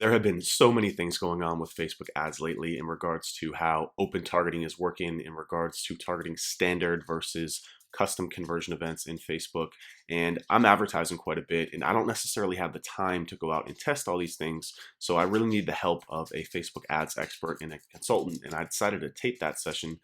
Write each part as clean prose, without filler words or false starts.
There have been so many things going on with Facebook ads lately in regards to how open targeting is working, in regards to targeting standard versus custom conversion events in Facebook. And I'm advertising quite a bit, and I don't necessarily have the time to go out and test all these things. So I really need the help of a Facebook ads expert and a consultant. And I decided to tape that session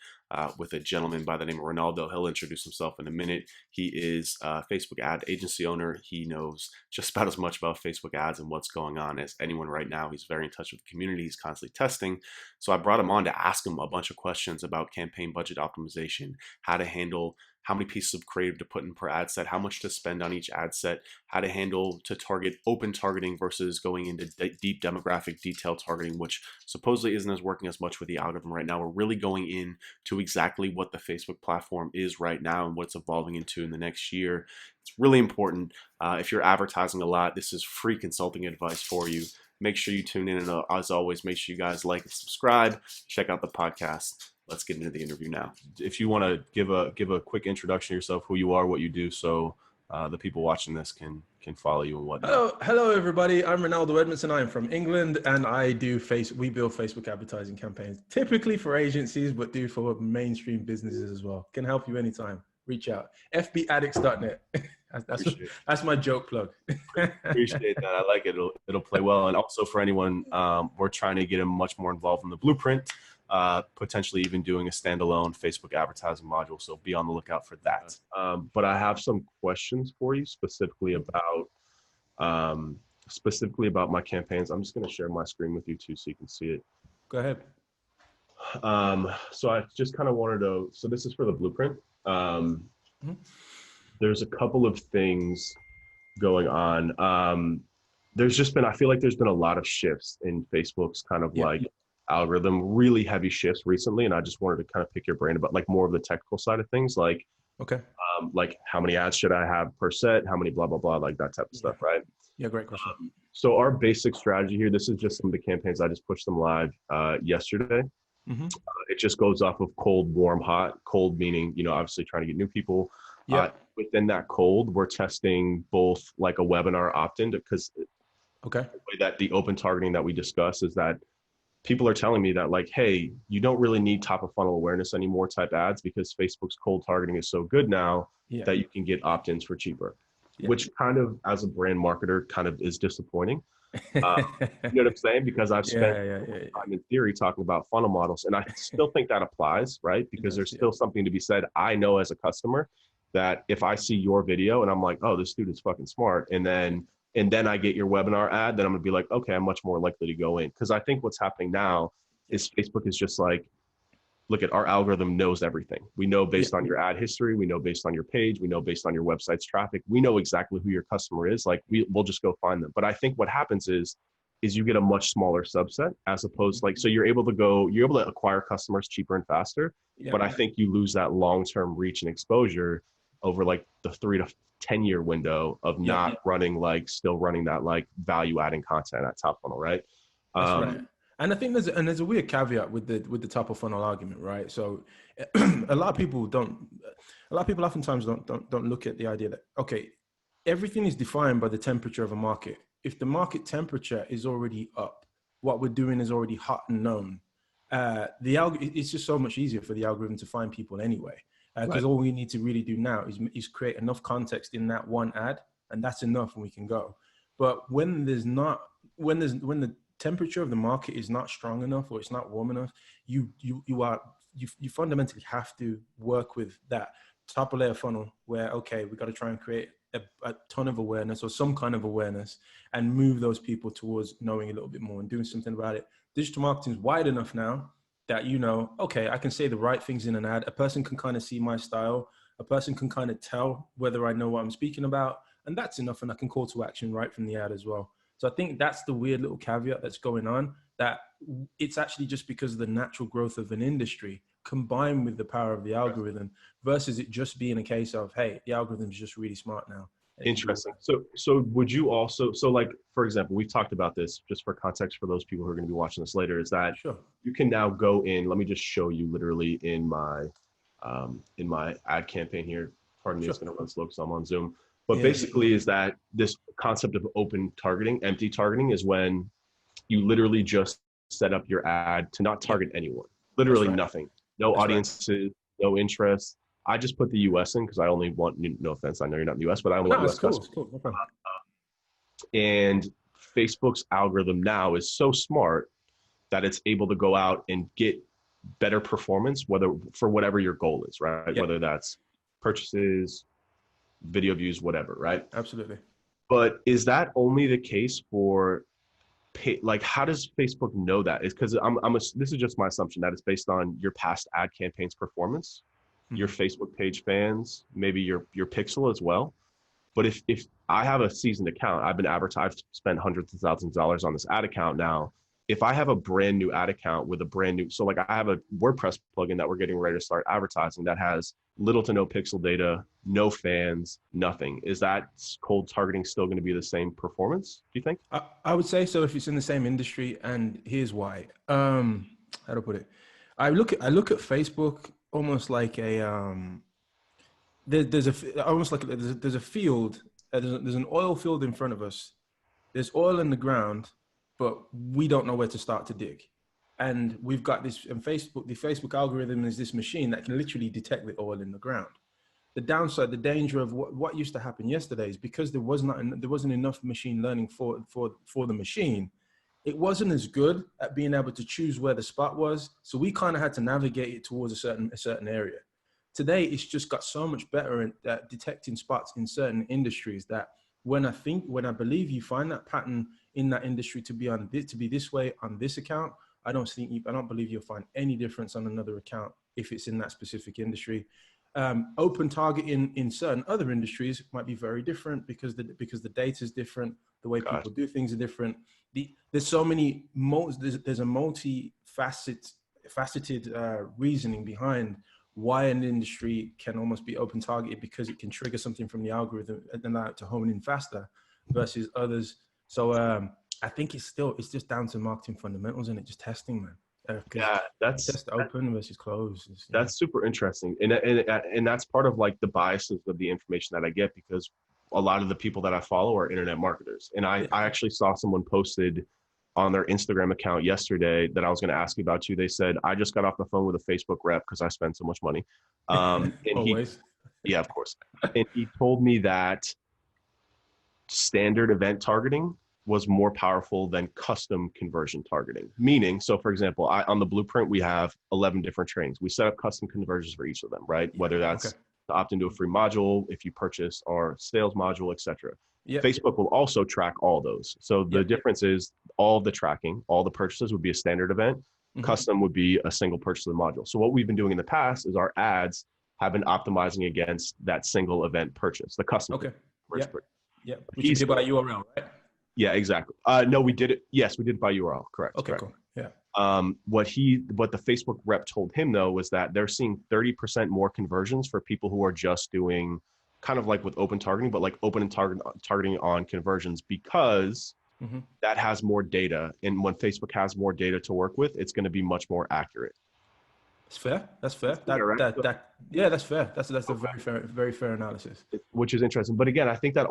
with a gentleman by the name of Ronaldo. He'll introduce himself in a minute. He is a Facebook ad agency owner. He knows just about as much about Facebook ads and what's going on as anyone right now. He's very in touch with the community. He's constantly testing. So I brought him on to ask him a bunch of questions about campaign budget optimization, how to handle how many pieces of creative to put in per ad set, how much to spend on each ad set, how to handle to target open targeting versus going into deep demographic detail targeting, which supposedly isn't as working as much with the algorithm right now. We're really going in to exactly what the Facebook platform is right now and what it's evolving into in the next year. It's really important. If you're advertising a lot, this is free consulting advice for you. Make sure you tune in, and as always, make sure you guys like and subscribe. Check out the podcast. Let's get into the interview now. If you want to give a quick introduction to yourself, who you are, what you do, so the people watching this can follow you and whatnot. Hello, everybody. I'm Renaldo and I am from England, and we build Facebook advertising campaigns, typically for agencies, but do for mainstream businesses as well. Can help you anytime. Reach out. fbaddicts.net. That's my joke plug. Appreciate that. I like it. It'll play well. And also for anyone, we're trying to get them much more involved in the blueprint. Potentially even doing a standalone Facebook advertising module. So be on the lookout for that. But I have some questions for you specifically about my campaigns. I'm just going to share my screen with you too, so you can see it. Go ahead. So I just kind of wanted to, so this is for the blueprint. There's a couple of things going on. I feel like there's been a lot of shifts in Facebook's kind of algorithm, really heavy shifts recently, and I just wanted to kind of pick your brain about like more of the technical side of things, like like how many ads should I have per set, how many blah blah blah, like that type of stuff, right? Yeah, great question. So our basic strategy here, this is just some of the campaigns. I just pushed them live yesterday. It just goes off of cold, warm, hot. Cold meaning, obviously trying to get new people. Within that cold, we're testing both like a webinar opt-in, because the way that the open targeting that we discuss is that people are telling me that like, hey, you don't really need top of funnel awareness anymore type ads, because Facebook's cold targeting is so good now that you can get opt-ins for cheaper, which kind of, as a brand marketer, kind of is disappointing. You know what I'm saying? Because I've spent time in theory talking about funnel models, and I still think that applies, right? Because there's still something to be said. I know as a customer that if I see your video and I'm like, oh, this dude is fucking smart, and then I get your webinar ad, then I'm gonna be like, okay, I'm much more likely to go in. Because I think what's happening now is Facebook is just like, look, at our algorithm knows everything. We know based on your ad history, we know based on your page, we know based on your website's traffic, we know exactly who your customer is. Like we'll just go find them. But I think what happens is you get a much smaller subset, as opposed like, so you're able to acquire customers cheaper and faster. But I think you lose that long-term reach and exposure over like the 3 to 10 year window of still running that like value adding content at top funnel, right? That's right. And I think there's a weird caveat with the top of funnel argument, right? So a lot of people oftentimes don't look at the idea that, okay, everything is defined by the temperature of a market. If the market temperature is already up, what we're doing is already hot and known. It's just so much easier for the algorithm to find people anyway. Because all we need to really do now is create enough context in that one ad, and that's enough, and we can go. But when the temperature of the market is not strong enough, or it's not warm enough, you fundamentally have to work with that top layer funnel where, okay, we got to try and create a ton of awareness or some kind of awareness and move those people towards knowing a little bit more and doing something about it. Digital marketing is wide enough now that, okay, I can say the right things in an ad. A person can kind of see my style. A person can kind of tell whether I know what I'm speaking about. And that's enough. And I can call to action right from the ad as well. So I think that's the weird little caveat that's going on, that it's actually just because of the natural growth of an industry combined with the power of the algorithm versus it just being a case of, hey, the algorithm is just really smart now. Interesting. So would you also, so like, for example, we've talked about this just for context for those people who are going to be watching this later, is that you can now go in, let me just show you literally in my ad campaign here. Pardon me, it's going to run slow because I'm on Zoom. But basically is that this concept of open targeting, empty targeting, is when you literally just set up your ad to not target anyone, That's literally right. nothing, no That's right. audiences, no interest. I just put the US in because I only want, no offense, I know you're not in the US, but I only want No, it's US cool. customers. It's cool. No problem. And Facebook's algorithm now is so smart that it's able to go out and get better performance, whether for whatever your goal is, right? Yeah. Whether that's purchases, video views, whatever, right? Absolutely. But is that only the case for like, how does Facebook know that? Is because this is just my assumption that it's based on your past ad campaigns performance, your Facebook page fans, maybe your pixel as well. But if I have a seasoned account, I've spent hundreds of thousands of dollars on this ad account now. If I have a brand new ad account with a brand new, so like I have a WordPress plugin that we're getting ready to start advertising that has little to no pixel data, no fans, nothing. Is that cold targeting still going to be the same performance, do you think? I would say so if it's in the same industry, and here's why. How to put it? I look at Facebook almost like there's a field. There's an oil field in front of us. There's oil in the ground, but we don't know where to start to dig. And we've got this, and the Facebook algorithm is this machine that can literally detect the oil in the ground. The downside, the danger of what used to happen yesterday is because there wasn't enough machine learning for the machine. It wasn't as good at being able to choose where the spot was. So we kind of had to navigate it towards a certain area. Today, it's just got so much better at detecting spots in certain industries that when I believe you find that pattern in that industry to be this way on this account, I don't believe you'll find any difference on another account if it's in that specific industry. Open targeting in certain other industries might be very different because the data is different, the way people do things are different. There's so many there's a faceted reasoning behind why an industry can almost be open targeted, because it can trigger something from the algorithm and allow it to hone in faster versus others. So I think it's just down to marketing fundamentals and just testing, man. Yeah, test open versus closed. That's super interesting, and that's part of like the biases of the information that I get, because a lot of the people that I follow are internet marketers, and I actually saw someone posted on their Instagram account yesterday that I was going to ask you about too. They said, I just got off the phone with a Facebook rep because I spend so much money. And Always. Yeah, of course. And he told me that standard event targeting was more powerful than custom conversion targeting. Meaning, so for example, on the blueprint, we have 11 different trainings. We set up custom conversions for each of them, right? Whether that's to opt into a free module, if you purchase our sales module, etc. Facebook will also track all those. So the difference is all the tracking, all the purchases would be a standard event. Custom would be a single purchase of the module. So what we've been doing in the past is our ads have been optimizing against that single event purchase, the custom. Which you did by URL, right? Yeah, exactly. No, we did it. Yes, we did it by URL. Correct. Okay, correct. cool. Yeah. What the Facebook rep told him though was that they're seeing 30% more conversions for people who are just doing kind of like with open targeting, but like open and targeting on conversions, because that has more data. And when Facebook has more data to work with, it's going to be much more accurate. That's fair. That's fair. That's fair. That's a very fair analysis. Which is interesting. But again, I think that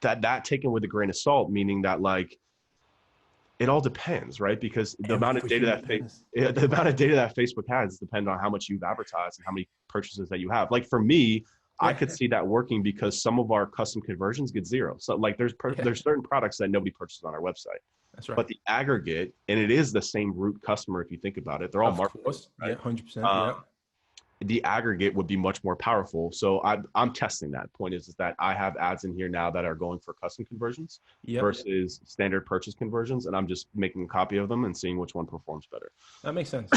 that taken with a grain of salt, meaning that like it all depends, right? Because the amount of data that Facebook has depends on how much you've advertised and how many purchases that you have. Like for me, I could see that working because some of our custom conversions get zero. So like there's certain products that nobody purchases on our website. That's right. But the aggregate, and it is the same root customer if you think about it, they're all marketers, right? 100%. The aggregate would be much more powerful. So I'm testing that. Point is that I have ads in here now that are going for custom conversions versus standard purchase conversions, and I'm just making a copy of them and seeing which one performs better. That makes sense.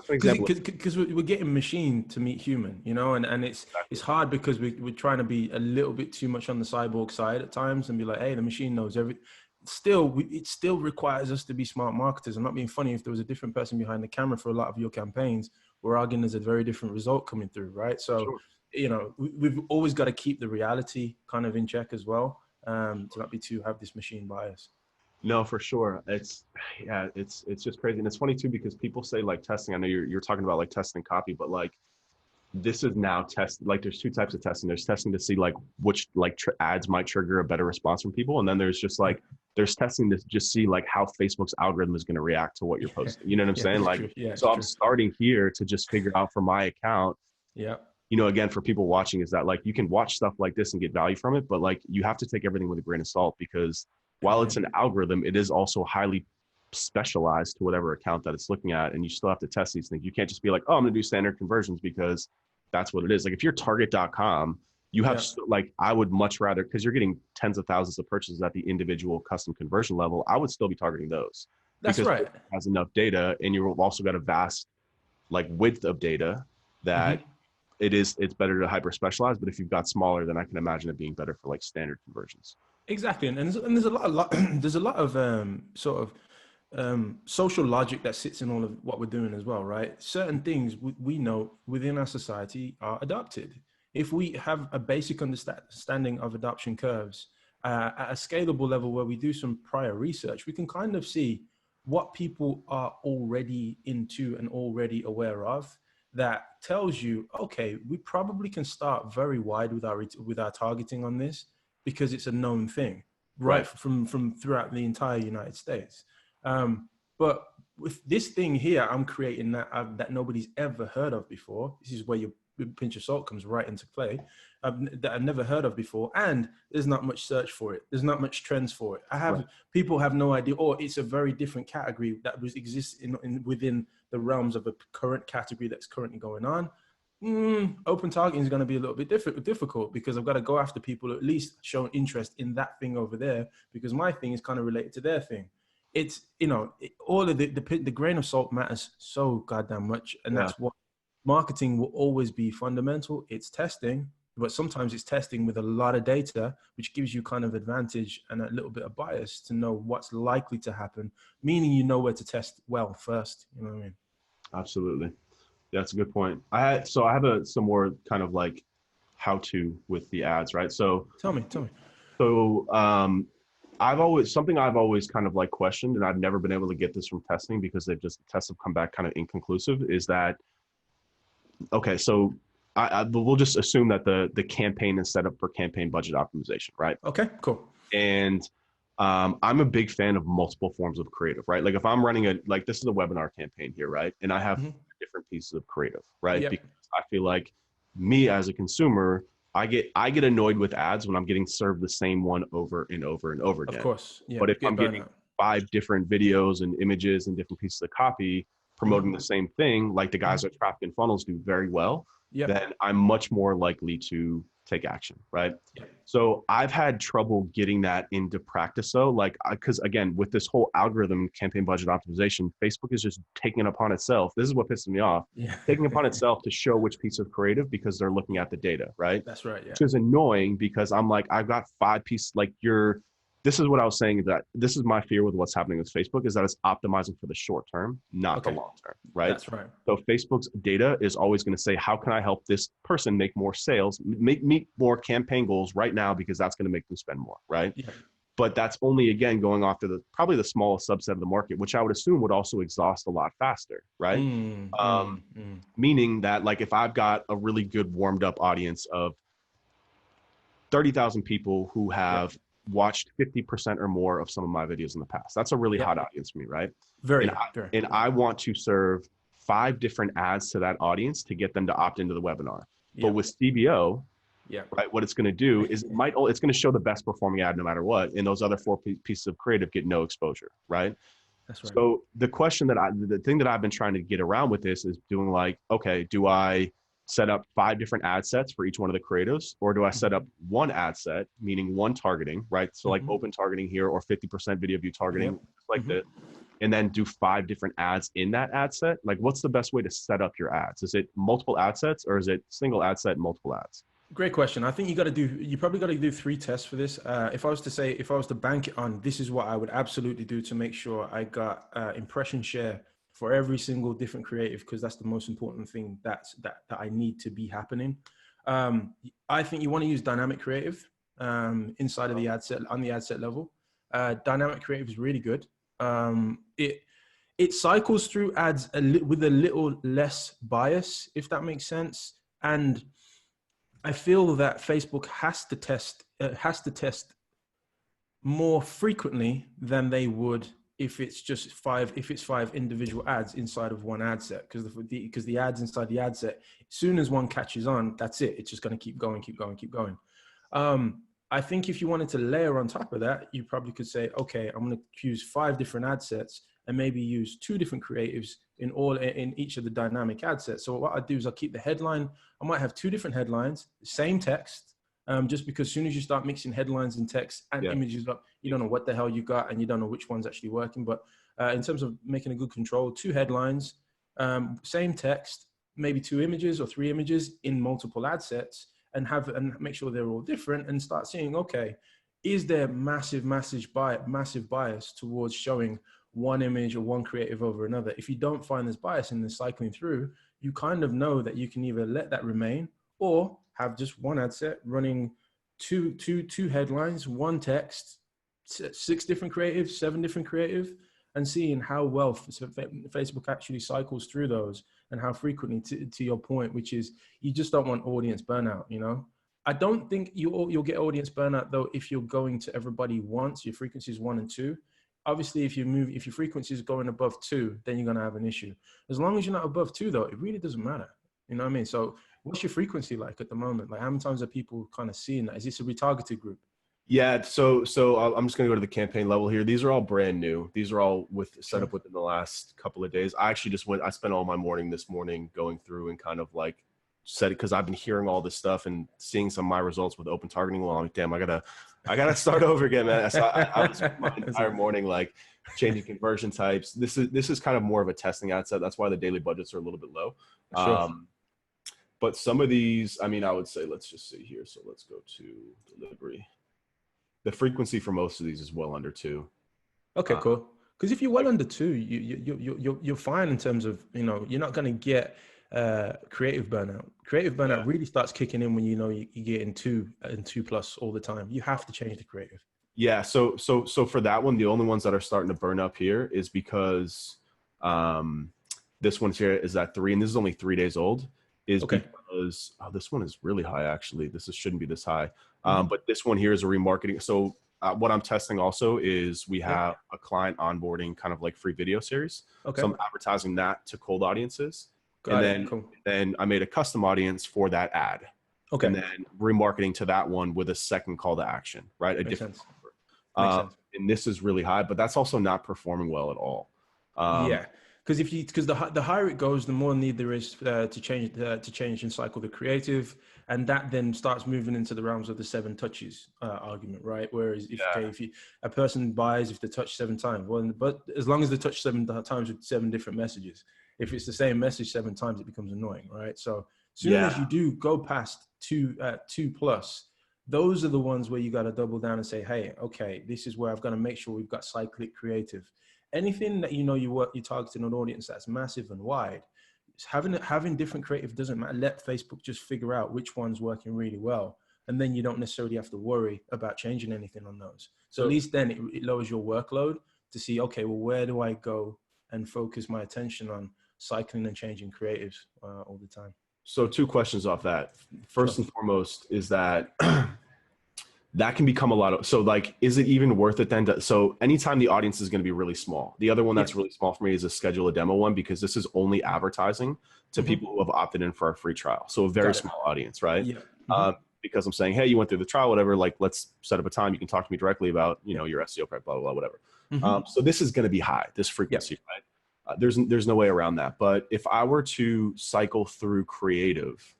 Because we're getting machine to meet human, and it's hard because we're trying to be a little bit too much on the cyborg side at times and be like, hey, the machine knows everything. It still requires us to be smart marketers. I'm not being funny. If there was a different person behind the camera for a lot of your campaigns, we're arguing there's a very different result coming through, right? So, we've always got to keep the reality kind of in check as well, to not have this machine bias. No, for sure. It's just crazy. And it's funny too, because people say like testing, I know you're talking about like testing copy, but like this is now like there's two types of testing. There's testing to see like which ads might trigger a better response from people. And then there's just like there's testing to just see like how Facebook's algorithm is going to react to what you're posting. You know what I'm saying? Like, so I'm starting here to just figure out for my account. Yeah. You know, again, for people watching, is that like you can watch stuff like this and get value from it, but like you have to take everything with a grain of salt, because while it's an algorithm, it is also highly specialized to whatever account that it's looking at. And you still have to test these things. You can't just be like, oh, I'm going to do standard conversions because that's what it is. Like if you're target.com, you have like, I would much rather, because you're getting tens of thousands of purchases at the individual custom conversion level, I would still be targeting those. That's because right. it has enough data, and you've also got a vast like width of data that it's better to hyper specialize. But if you've got smaller, then I can imagine it being better for like standard conversions. Exactly. And there's a lot there's a lot of sort of social logic that sits in all of what we're doing as well, right? Certain things we know within our society are adopted. If we have a basic understanding of adoption curves at a scalable level where we do some prior research, we can kind of see what people are already into and already aware of. That tells you, okay, we probably can start very wide with our targeting on this, because it's a known thing, right? From throughout the entire United States. But with this thing here, I'm creating that nobody's ever heard of before. This is where your pinch of salt comes right into play, that I've never heard of before. And there's not much search for it. There's not much trends for it. People have no idea, or it's a very different category that exists within the realms of a current category that's currently going on. Open targeting is going to be a little bit difficult, because I've got to go after people who at least show an interest in that thing over there, because my thing is kind of related to their thing. It's, all of the grain of salt matters so goddamn much. And that's what marketing will always be fundamental. It's testing, but sometimes it's testing with a lot of data, which gives you kind of advantage and a little bit of bias to know what's likely to happen, meaning you know where to test well first. You know what I mean? Absolutely. Yeah, that's a good point. I have some more kind of like how to with the ads, right? So tell me. So I've always kind of like questioned, and I've never been able to get this from testing, because tests have come back kind of inconclusive, is that, okay, so we'll just assume that the campaign is set up for campaign budget optimization, right? Okay, cool. And I'm a big fan of multiple forms of creative, right? Like if I'm running this is a webinar campaign here, right? And I have different pieces of creative, right? Because I feel like me as a consumer, I get annoyed with ads when I'm getting served the same one over and over and over again. Of course. Yeah. But if I'm getting 5 different videos and images and different pieces of copy promoting the same thing, like the guys at Traffic and Funnels do very well, then I'm much more likely to take action, right? So I've had trouble getting that into practice though, like, because again, with this whole algorithm campaign budget optimization, Facebook is just taking it upon itself. This is what pisses me off. Taking upon itself to show which piece of creative, because they're looking at the data, right? That's right. Yeah. Which is annoying, because I'm like, I've got 5 pieces, like this is what I was saying, that this is my fear with what's happening with Facebook, is that it's optimizing for the short term, not the long term, right? That's right. So Facebook's data is always going to say, how can I help this person make more sales, meet more campaign goals right now, because that's going to make them spend more, right? Yeah. But that's only, again, going after probably the smallest subset of the market, which I would assume would also exhaust a lot faster, right? Meaning that, like, if I've got a really good warmed up audience of 30,000 people who have watched 50% or more of some of my videos in the past, that's a really hot audience for me, right? And I want to serve 5 different ads to that audience to get them to opt into the webinar. But with CBO, right, what it's going to do is it's going to show the best performing ad no matter what, and those other 4 pieces of creative get no exposure, right? That's right. So the thing that I've been trying to get around with this is doing, like, okay, do I set up 5 different ad sets for each one of the creatives, or do I set up one ad set, meaning one targeting, right? So like open targeting here, or 50% video view targeting, like that, and then do 5 different ads in that ad set. Like, what's the best way to set up your ads? Is it multiple ad sets, or is it single ad set and multiple ads? Great question. I think you probably got to do 3 tests for this. If I was to bank it on, this is what I would absolutely do to make sure I got impression share for every single different creative, because that's the most important thing that I need to be happening. I think you want to use dynamic creative inside of the ad set, on the ad set level. Dynamic creative is really good. It cycles through ads with a little less bias, if that makes sense. And I feel that Facebook has to test more frequently than they would if it's just five individual ads inside of one ad set, because the ads inside the ad set, as soon as one catches on, that's it. It's just going to keep going, keep going, keep going. I think if you wanted to layer on top of that, you probably could say, okay, I'm going to use 5 different ad sets and maybe use 2 different creatives in each of the dynamic ad sets. So what I do is I'll keep the headline. I might have 2 different headlines, same text, just because as soon as you start mixing headlines and text and images up, you don't know what the hell you got and you don't know which one's actually working. But in terms of making a good control, 2 headlines, same text, maybe 2 images or 3 images in multiple ad sets, and make sure they're all different, and start seeing, okay, is there massive bias towards showing one image or one creative over another? If you don't find this bias in the cycling through, you kind of know that you can either let that remain or have just one ad set running two headlines, 1 text, 6 different creatives, 7 different creative, and seeing how well Facebook actually cycles through those and how frequently, to your point, which is you just don't want audience burnout, you know? I don't think you'll get audience burnout though if you're going to everybody once, your frequency is 1 and 2. Obviously, if your frequency is going above 2, then you're going to have an issue. As long as you're not above 2 though, it really doesn't matter. You know what I mean? So what's your frequency like at the moment? Like how many times are people kind of seeing that? Is this a retargeted group? Yeah, so I'm just going to go to the campaign level here. These are all brand new. These are all set up within the last couple of days. I actually I spent all my morning this morning going through and kind of like set it, because I've been hearing all this stuff and seeing some of my results with open targeting. Well, I'm like, damn, I gotta start over again, man. So I was my entire morning like changing conversion types. This is kind of more of a testing ad set. That's why the daily budgets are a little bit low. Sure. But some of these, I mean, I would say, let's just see here. So let's go to delivery. The frequency for most of these is well under 2. Okay, cool. Because if you're well under 2, you're fine in terms of, you know, you're not going to get creative burnout. Creative burnout really starts kicking in when you know you get in 2 and 2+ all the time. You have to change the creative. Yeah. So for that one, the only ones that are starting to burn up here is because this one here is at 3, and this is only 3 days old. Because this one is really high. Actually, shouldn't be this high. But this one here is a remarketing. So what I'm testing also is we have a client onboarding kind of like free video series. Okay. So I'm advertising that to cold audiences. Then I made a custom audience for that ad. Okay. And then remarketing to that one with a second call to action, right? A different number. And this is really high, but that's also not performing well at all. Because the higher it goes, the more need there is to change and cycle the creative, and that then starts moving into the realms of the 7 touches argument, right? Whereas if a person buys if they touch 7 times, but as long as they touch 7 times with 7 different messages, if it's the same message 7 times, it becomes annoying, right? So as soon as you do go past 2+, those are the ones where you got to double down and say, hey, okay, this is where I've got to make sure we've got cyclic creative. Anything that you know you're targeting an audience that's massive and wide, having different creative doesn't matter. Let Facebook just figure out which one's working really well, and then you don't necessarily have to worry about changing anything on those. So at least then it lowers your workload to see, okay, well, where do I go and focus my attention on cycling and changing creatives all the time? So 2 questions off that. First and foremost is that that can become a lot of, so like, is it even worth it then? So anytime the audience is going to be really small, the other one that's really small for me is a schedule a demo one, because this is only advertising to people who have opted in for our free trial. So a very small audience, right? Yeah. Because I'm saying, hey, you went through the trial, whatever, like, let's set up a time. You can talk to me directly about, you know, your SEO prep, blah, blah, blah, whatever. So this is going to be high, this frequency, right? There's no way around that. But if I were to cycle through creative,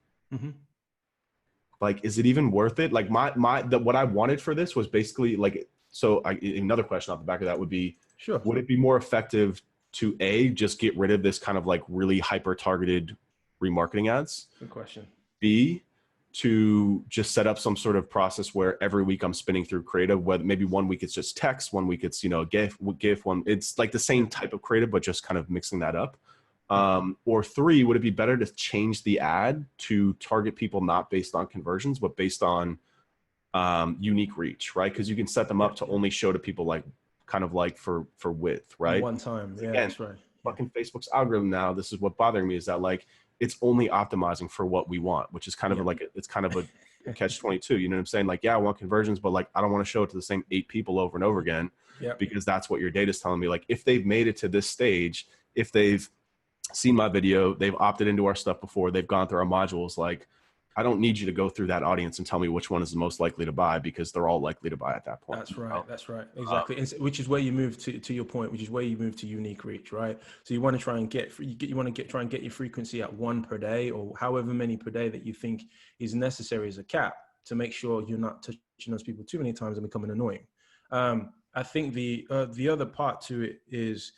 like, is it even worth it? Like what I wanted for this was basically like, another question off the back of that would be, would it be more effective to just get rid of this kind of like really hyper targeted remarketing ads? Good question. B, to just set up some sort of process where every week I'm spinning through creative, whether maybe one week it's just text, one week it's, you know, GIF one, it's like the same type of creative, but just kind of mixing that up. Or 3, would it be better to change the ad to target people not based on conversions, but based on unique reach, right? Because you can set them up to only show to people like kind of like for width, right? One time. Yeah, again, that's right. Fucking Facebook's algorithm now, this is what bothering me, is that like it's only optimizing for what we want, which is kind of like it's kind of catch 22. You know what I'm saying? Like, yeah, I want conversions, but like, I don't want to show it to the same 8 people over and over again, because that's what your data is telling me. Like, if they've made it to this stage, if they've seen my video, they've opted into our stuff before, they've gone through our modules, like, I don't need you to go through that audience and tell me which one is the most likely to buy, because they're all likely to buy at that point. That's right. That's right. Exactly. And which is where you move to your point, which is where you move to unique reach, right? So you want to try and try and get your frequency at 1 per day, or however many per day that you think is necessary as a cap, to make sure you're not touching those people too many times and becoming annoying. I think the other part to it is,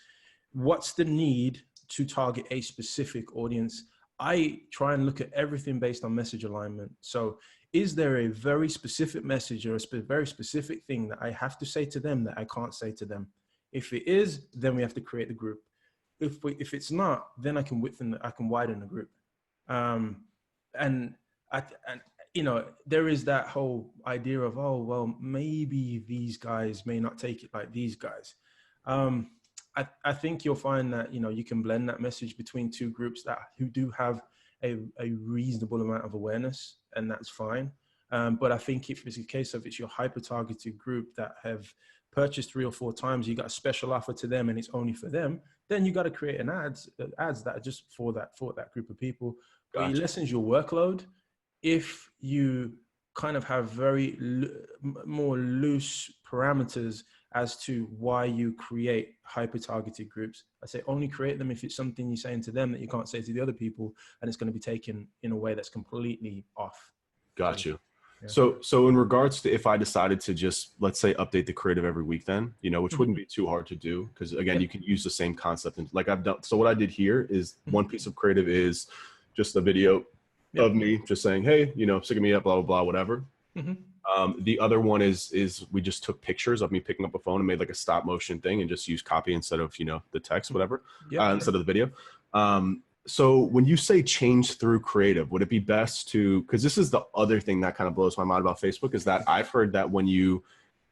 what's the need to target a specific audience? I try and look at everything based on message alignment. So is there a very specific message or a very specific thing that I have to say to them that I can't say to them? If it is, then we have to create the group. If it's not, then I can widen the group. And you know, there is that whole idea of, oh, well, maybe these guys may not take it like these guys. I think you'll find that, you know, you can blend that message between 2 groups who do have a reasonable amount of awareness, and that's fine. But I think if it's a case of it's your hyper-targeted group that have purchased 3 or 4 times, you got a special offer to them and it's only for them, then you got to create an ads that are just for that group of people. But it lessens your workload if you kind of have very more loose parameters as to why you create hyper-targeted groups. I say only create them if it's something you're saying to them that you can't say to the other people, and it's going to be taken in a way that's completely off. Got you. Yeah. So in regards to, if I decided to just, let's say, update the creative every week, then, you know, which wouldn't be too hard to do, because again, you can use the same concept. And like I've done, so what I did here is one piece of creative is just a video of me just saying, hey, you know, sick of me up, blah, blah, blah, whatever. The other one is we just took pictures of me picking up a phone and made like a stop motion thing and just use copy instead of, you know, the text, whatever, instead of the video. So when you say change through creative, would it be best to, because this is the other thing that kind of blows my mind about Facebook, is that I've heard that when you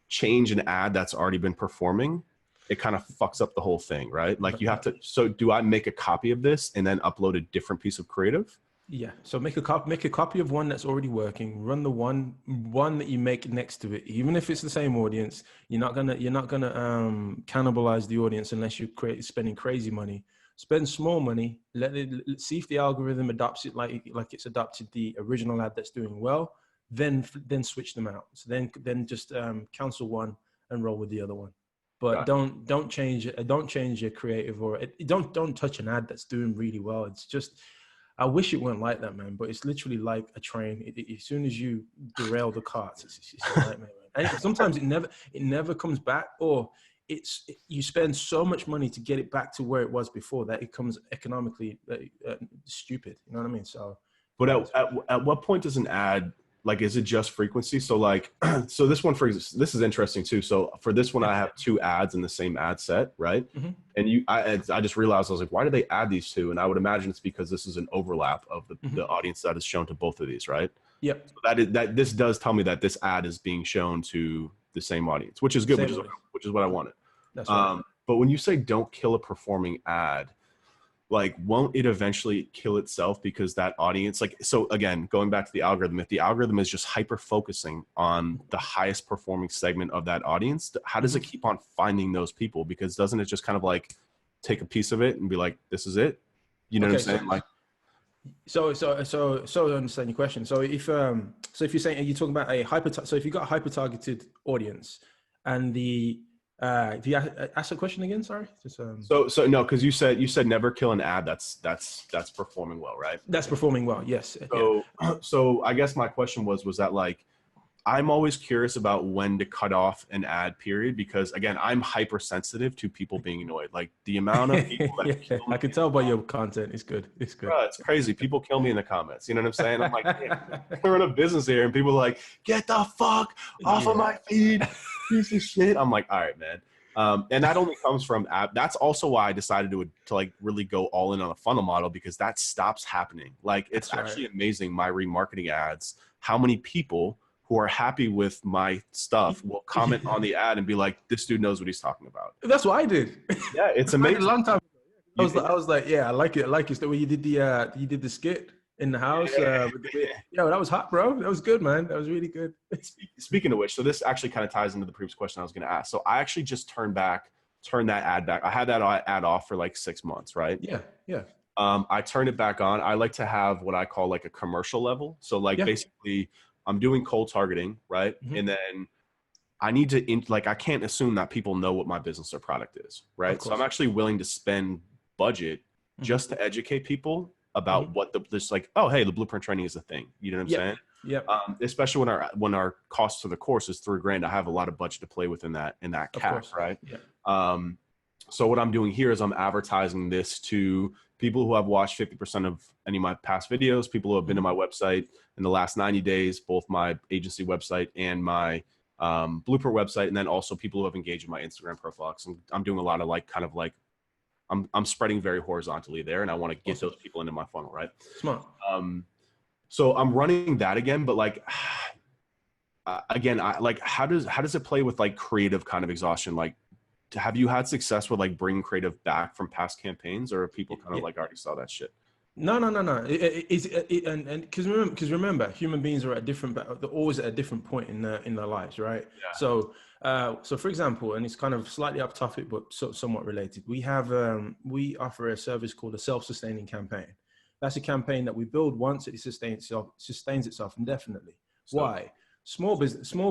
change an ad that's already been performing, it kind of fucks up the whole thing, right? Like you have to, so do I make a copy of this and then upload a different piece of creative? Yeah. So make a copy of one that's already working. Run the one that you make next to it, even if it's the same audience. You're not gonna cannibalize the audience unless you're spending crazy money. Spend small money. Let's see if the algorithm adopts it like it's adopted the original ad that's doing well. Then switch them out. So then just cancel one and roll with the other one. But don't change it. Don't change your creative, or don't touch an ad that's doing really well. It's just, I wish it weren't like that, man. But it's literally like a train. As soon as you derail the cart, it's a nightmare, man. And sometimes it never comes back, or you spend so much money to get it back to where it was before that it comes economically stupid. You know what I mean? So, but at what point does an ad, like, is it just frequency? So like, so this one, this is interesting too. So for this one, I have 2 ads in the same ad set, right? And I just realized, I was like, why do they add these 2? And I would imagine it's because this is an overlap of the audience that is shown to both of these, right? Yep. So this does tell me that this ad is being shown to the same audience, which is good, which is what I wanted. That's right. But when you say don't kill a performing ad, like, won't it eventually kill itself? Because that audience, like, so again, going back to the algorithm, if the algorithm is just hyper focusing on the highest performing segment of that audience, how does it keep on finding those people? Because doesn't it just kind of like take a piece of it and be like, this is it? You know what I'm saying? Like, so I understand your question. So if you're saying, are you talking about so if you got a hyper targeted audience, and if you ask the question again, sorry. Just, So no, because you said never kill an ad that's performing well, right? That's performing well, yes. So I guess my question was that, like, I'm always curious about when to cut off an ad period, because again, I'm hypersensitive to people being annoyed. Like the amount of people that I can tell by your content. It's good. Bro, it's crazy. People kill me in the comments. You know what I'm saying? I'm like, we're in a business here, and people are like, get the fuck off of my feed, piece of shit. I'm like, all right, man. And that only comes from app. That's also why I decided to like really go all in on a funnel model, because that stops happening. Like, it's actually amazing, my remarketing ads, how many people who are happy with my stuff will comment on the ad and be like, this dude knows what he's talking about. That's what I did. Yeah, it's amazing. A long time ago. I was like, yeah, I like it. I like it. The way you did the skit. in the house. Yo, that was hot, bro. That was good, man. That was really good. Speaking of which, so this actually kind of ties into the previous question I was going to ask. So I actually just turned that ad back. I had that ad off for like 6 months, right? Yeah, yeah. I turned it back on. I like to have what I call like a commercial level. So like basically I'm doing cold targeting, right? Mm-hmm. And then I need to I can't assume that people know what my business or product is, right? So I'm actually willing to spend budget just to educate people about what this like, oh, hey, the blueprint training is a thing. You know what I'm saying? Yeah. Especially when our cost for the course is $3,000, I have a lot of budget to play with in that cap, right? Yeah. So what I'm doing here is I'm advertising this to people who have watched 50% of any of my past videos, people who have been to my website in the last 90 days, both my agency website and my blueprint website, and then also people who have engaged with my Instagram profile. So I'm doing a lot of I'm spreading very horizontally there, and I want to get those people into my funnel, right? Smart. So I'm running that again, but like, again, how does it play with like creative kind of exhaustion? Like, have you had success with like bringing creative back from past campaigns, or people kind of like already saw that shit? No. Because remember, human beings are they're always at a different point in their lives, right? Yeah. So for example, and it's kind of slightly off topic, but somewhat related. We offer a service called a self-sustaining campaign. That's a campaign that we build once, it sustains itself indefinitely. So, why? Small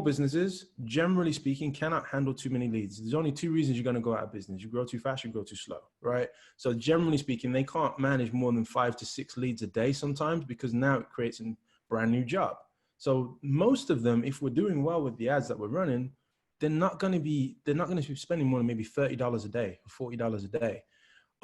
businesses, generally speaking, cannot handle too many leads. There's only two reasons you're going to go out of business. You grow too fast, you grow too slow, right? So generally speaking, they can't manage more than 5 to 6 leads a day sometimes, because now it creates a brand new job. So most of them, if we're doing well with the ads that we're running, they're not going to be spending more than maybe $30 a day or $40 a day.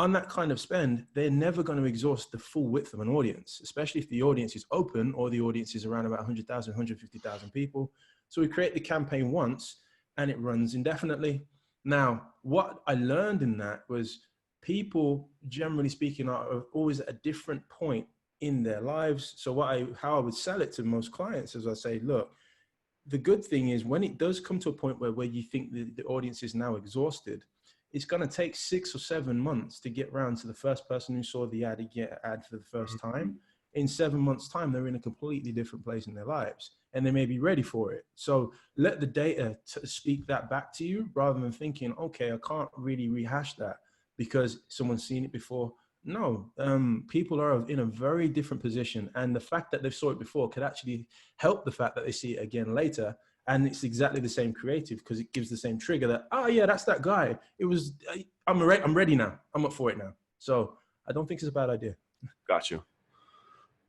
On that kind of spend, they're never going to exhaust the full width of an audience, especially if the audience is open or the audience is around about 100,000, 150,000 people. So we create the campaign once and it runs indefinitely. Now, what I learned in that was people, generally speaking, are always at a different point in their lives. So how I would sell it to most clients is I say, look, the good thing is when it does come to a point where you think the audience is now exhausted, it's going to take 6 or 7 months to get round to the first person who saw the ad for the first time. In 7 months' time, they're in a completely different place in their lives and they may be ready for it. So let the data speak that back to you rather than thinking, okay, I can't really rehash that because someone's seen it before. No, people are in a very different position. And the fact that they've saw it before could actually help the fact that they see it again later. And it's exactly the same creative because it gives the same trigger that, oh yeah, that's that guy. I'm ready now. I'm up for it now. So I don't think it's a bad idea. Got you.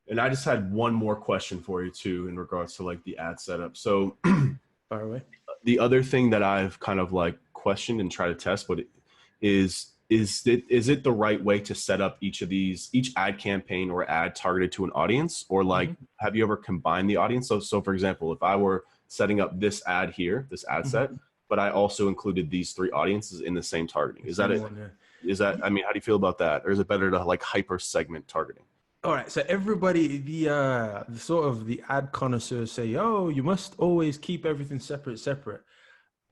And I just had one more question for you too, in regards to like the ad setup. So fire away. The other thing that I've kind of like questioned and tried to test, but is it the right way to set up each ad campaign or ad targeted to an audience, or like, have you ever combined the audience? So for example, if I were setting up this ad here, this ad set, but I also included these 3 audiences in the same targeting. Is that it? I mean, how do you feel about that? Or is it better to like hyper segment targeting? All right. So everybody, the sort of the ad connoisseurs say, oh, you must always keep everything separate.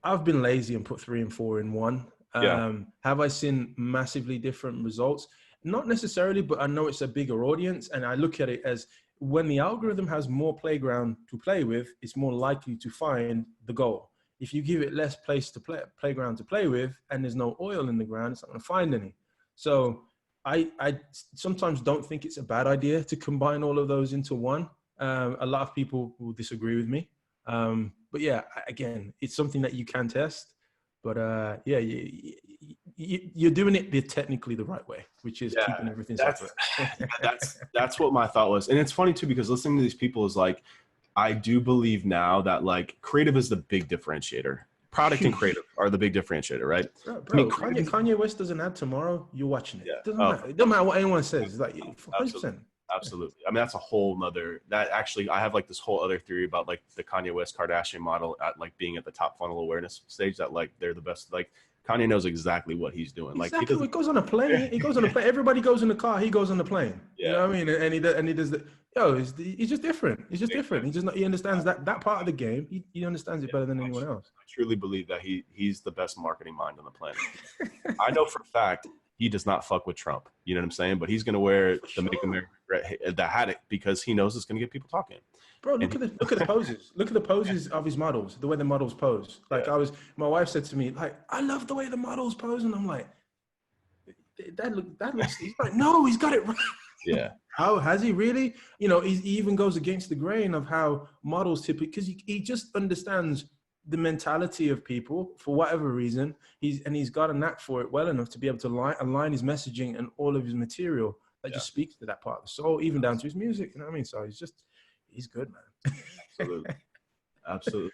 I've been lazy and put 3 and 4 in one. Have I seen massively different results? Not necessarily, but I know it's a bigger audience. And I look at it as when the algorithm has more playground to play with, it's more likely to find the goal. If you give it less playground to play with, and there's no oil in the ground, it's not going to find any. So I sometimes don't think it's a bad idea to combine all of those into one. A lot of people will disagree with me. But yeah, again, it's something that you can test. But yeah, you're doing it technically the right way, which is keeping everything separate. That's what my thought was. And it's funny too, because listening to these people is like, I do believe now that like creative is the big differentiator. Product and creative are the big differentiator, right? Bro, I mean, Kanye West does an ad tomorrow, you're watching it. Yeah. It doesn't matter what anyone says. It's like 100%. Absolutely. I mean, that's a whole nother, that actually, I have like this whole other theory about like the Kanye West Kardashian model at like being at the top funnel awareness stage, that like they're the best. Like Kanye knows exactly what he's doing. Exactly. Like he goes on a plane. He goes on a plane. Everybody goes in the car. He goes on the plane. Yeah. You know what I mean? And he does the, he's just different. He's just different. He understands that part of the game. He understands it better than anyone else. I truly believe that he's the best marketing mind on the planet. I know for a fact he does not fuck with Trump. You know what I'm saying? But he's going to wear the Make America Great, the hat, because he knows it's going to get people talking. Bro, look at the poses. Look at the poses of his models, the way the models pose. Like my wife said to me, like, I love the way the models pose. And I'm like, that looks, he's like, no, he's got it right. Yeah. How has he really? You know, he even goes against the grain of how models typically, because he just understands the mentality of people for whatever reason. He's got a knack for it well enough to be able to align his messaging and all of his material that just speaks to that part of the soul, even down to his music. You know what I mean? So he's good, man. Absolutely.